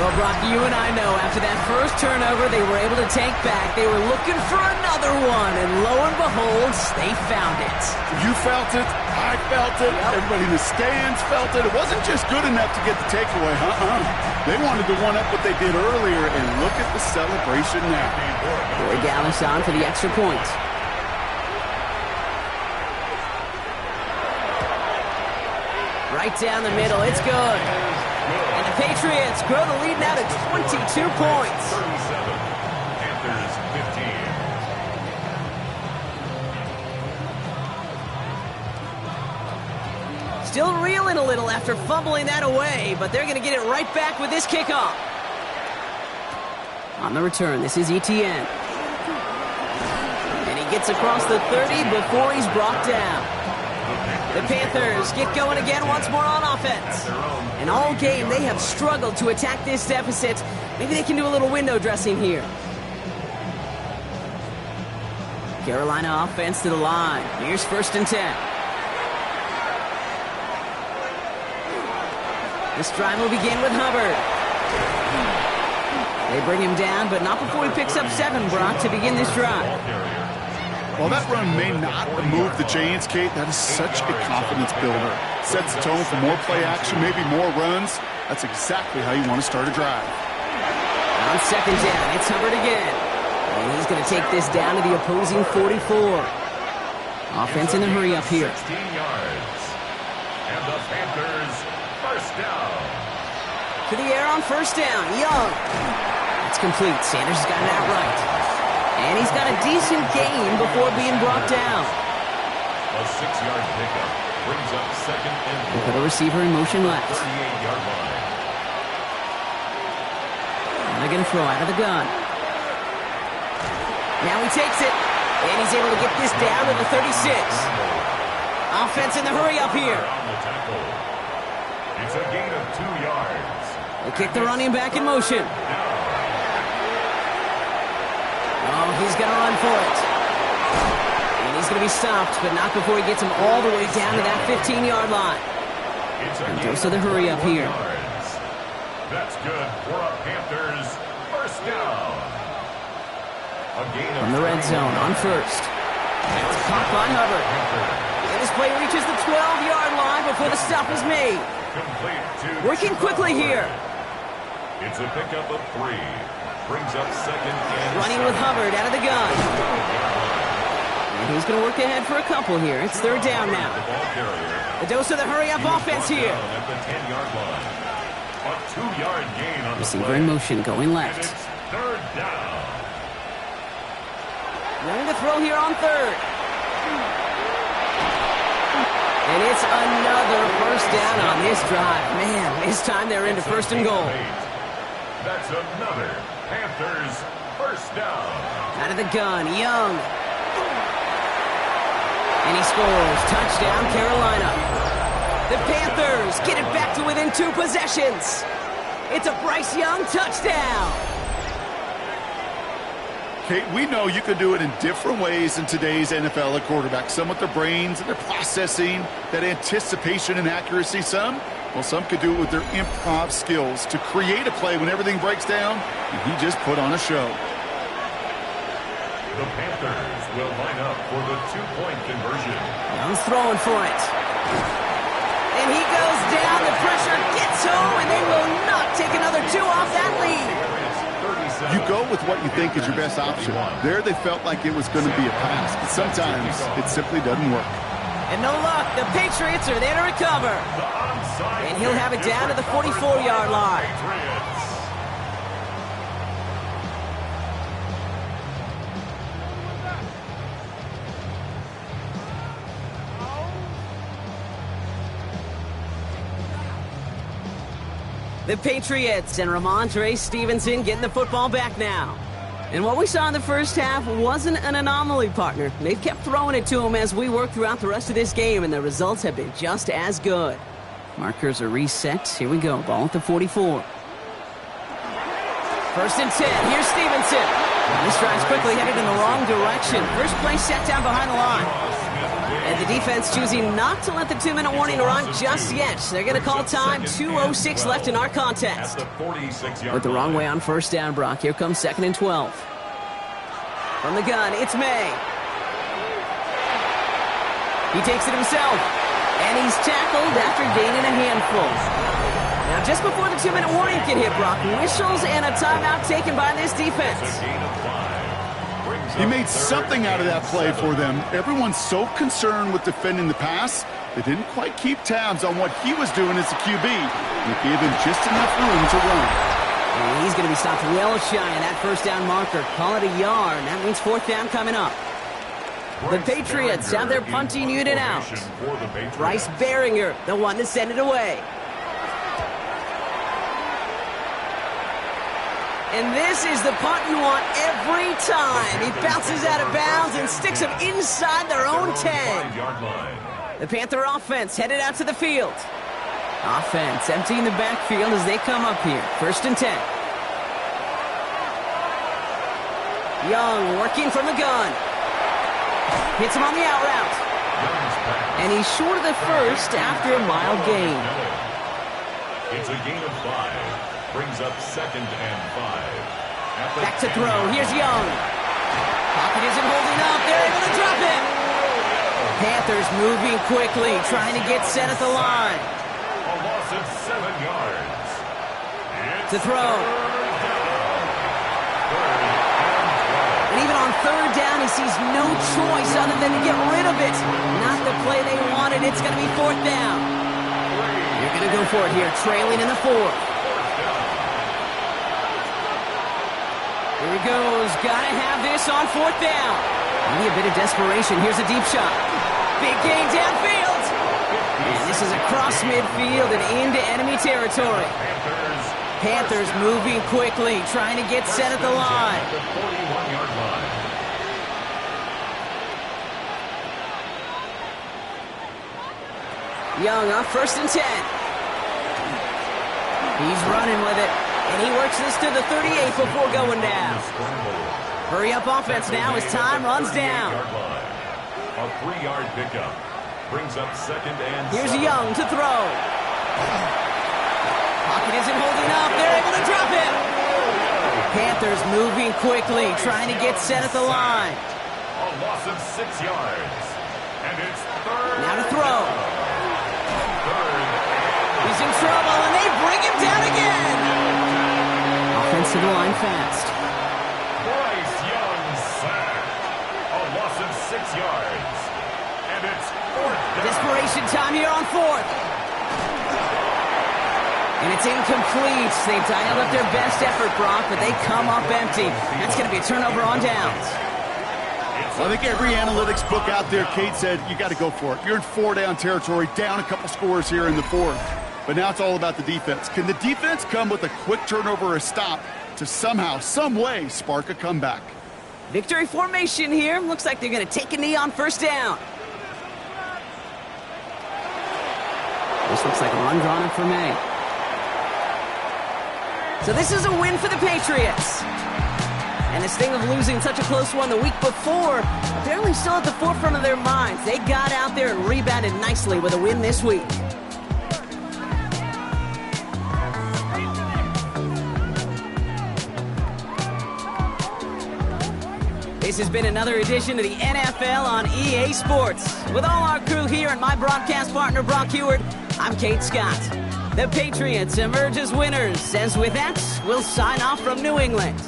Well, Brock, you and I know after that first turnover, they were able to take back. They were looking for another one, and lo and behold, they found it. You felt it. I felt it. Yep. Everybody in the stands felt it. It wasn't just good enough to get the takeaway. They wanted to one-up what they did earlier, and look at the celebration now. Boy Gallis on for the extra point. Right down the middle, it's good. And the Patriots grow the lead now to 22 points. 37, Panthers 15. Still reeling a little after fumbling that away, but they're going to get it right back with this kickoff. On the return, this is Etienne. And he gets across the 30 before he's brought down. The Panthers get going again once more on offense. And all game, they have struggled to attack this deficit. Maybe they can do a little window dressing here. Carolina offense to the line. Here's 1st and 10. This drive will begin with Hubbard. They bring him down, but not before he picks up 7, Brock, to begin this drive. While that run may not move the chains, Kate, that is such a confidence builder. Sets the tone for more play action, maybe more runs. That's exactly how you want to start a drive. On 2nd down, it's Hubbard again. And he's going to take this down to the opposing 44. Offense in a hurry up here. 16 yards. And the Panthers, 1st down. To the air on 1st down, Young. It's complete. Sanders has got it out right. And he's got a decent gain before being brought down. A 6-yard pickup brings up 2nd and 4. They put a receiver in motion left. 38-yard line. And they're going to throw out of the gun. Now he takes it. And he's able to get this down to the 36. Offense in the hurry up here. On the tackle. It's a gain of 2 yards. They kick the running back in motion. Oh, he's going to run for it. And he's going to be stopped, but not before he gets him all the way down to that 15-yard line. And goes to the hurry up here. That's good for a Panthers 1st down. From the red zone on 1st. It's caught by Hubbard. And this play reaches the 12-yard line before the stop is made. Working quickly here. It's a pickup of 3. Brings up 2nd and running with Hubbard out of the gun. And he's going to work ahead for a couple here. It's 3rd down now. The dose of the hurry-up offense here. At the 10-yard line. A 2-yard gain on receiver in motion going left. And it's 3rd down. Running the throw here on 3rd. And it's another 1st down on this drive. Man, this time they're into 1st and goal. That's another Panthers 1st down. Out of the gun, Young. And he scores. Touchdown, Carolina. The Panthers get it back to within 2 possessions. It's a Bryce Young touchdown. Kate, we know you can do it in different ways in today's NFL at quarterback. Some with their brains and their processing, that anticipation and accuracy. Some could do it with their improv skills to create a play when everything breaks down, and he just put on a show. The Panthers will line up for the 2-point conversion. Young's throwing for it. And he goes down. The pressure gets home, and they will not take another 2 off that lead. You go with what you think is your best option. There they felt like it was going to be a pass, but sometimes it simply doesn't work. And no luck. The Patriots are there to recover. And he'll have it down to the 44-yard line. The Patriots and Ramondre Stevenson getting the football back now. And what we saw in the first half wasn't an anomaly, partner. They've kept throwing it to him as we work throughout the rest of this game, and the results have been just as good. Markers are reset. Here we go. Ball at the 44. 1st and 10. Here's Stevenson. This drive's quickly headed in the wrong direction. First play set down behind the line. And the defense choosing not to let the 2-minute warning run just yet. They're going to call time. 2:06 left in our contest. Went the wrong way on first down, Brock. Here comes 2nd and 12. From the gun, it's May. He takes it himself. And he's tackled after gaining a handful. Now, just before the 2-minute warning can hit, Brock, whistles and a timeout taken by this defense. He made something out of that play for them. Everyone's so concerned with defending the pass, they didn't quite keep tabs on what he was doing as a QB. It gave him just enough room to run. And he's going to be stopped well shy of that first down marker. Call it a yard. That means 4th down coming up. The Patriots have their punting unit out. Bryce Behringer, the one to send it away. And this is the punt you want every time. He bounces out of bounds and sticks him inside their own 10. The Panther offense headed out to the field. Offense emptying the backfield as they come up here. 1st and 10. Young working from the gun. Hits him on the out route. And he's short of the first after a mild gain. It's a gain of 5. Brings up 2nd and 5. Back to throw. Here's Young. Pocket isn't holding up. They're able to drop it. Panthers moving quickly, trying to get set at the line. A loss of 7 yards. To throw. And even on 3rd down, he sees no choice other than to get rid of it. Not the play they wanted. It's going to be 4th down. You're going to go for it here, trailing in the 4th. Here he goes. Gotta have this on 4th down. Maybe a bit of desperation. Here's a deep shot. Big gain downfield. And this is across midfield and into enemy territory. Panthers moving quickly, trying to get set at the line. Young on 1st and 10. He's running with it. And he works this to the 38 before going down. Hurry up offense now as time runs down. A 3-yard pickup. Brings up 2nd and 7. Here's Young to throw. Pocket isn't holding up. They're able to drop it. Panthers moving quickly, trying to get set at the line. A loss of 6 yards. And it's 3rd. Now to throw. He's in trouble, and they bring him down again. Offensive line fast. Bryce Young sack. A loss of 6 yards. And it's 4th down. Desperation time here on 4th. And it's incomplete. They dialed up their best effort, Brock, but they come up empty. That's going to be a turnover on downs. Well, I think every analytics book out there, Kate said, you got to go for it. You're in 4-down territory, down a couple scores here in the 4th. But now it's all about the defense. Can the defense come with a quick turnover or a stop to somehow, some way, spark a comeback? Victory formation here. Looks like they're going to take a knee on 1st down. This looks like a run drawn up for May. So this is a win for the Patriots. And this thing of losing such a close one the week before, apparently still at the forefront of their minds. They got out there and rebounded nicely with a win this week. This has been another edition of the NFL on EA Sports. With all our crew here and my broadcast partner, Brock Heward, I'm Kate Scott. The Patriots emerge as winners, as with that, we'll sign off from New England.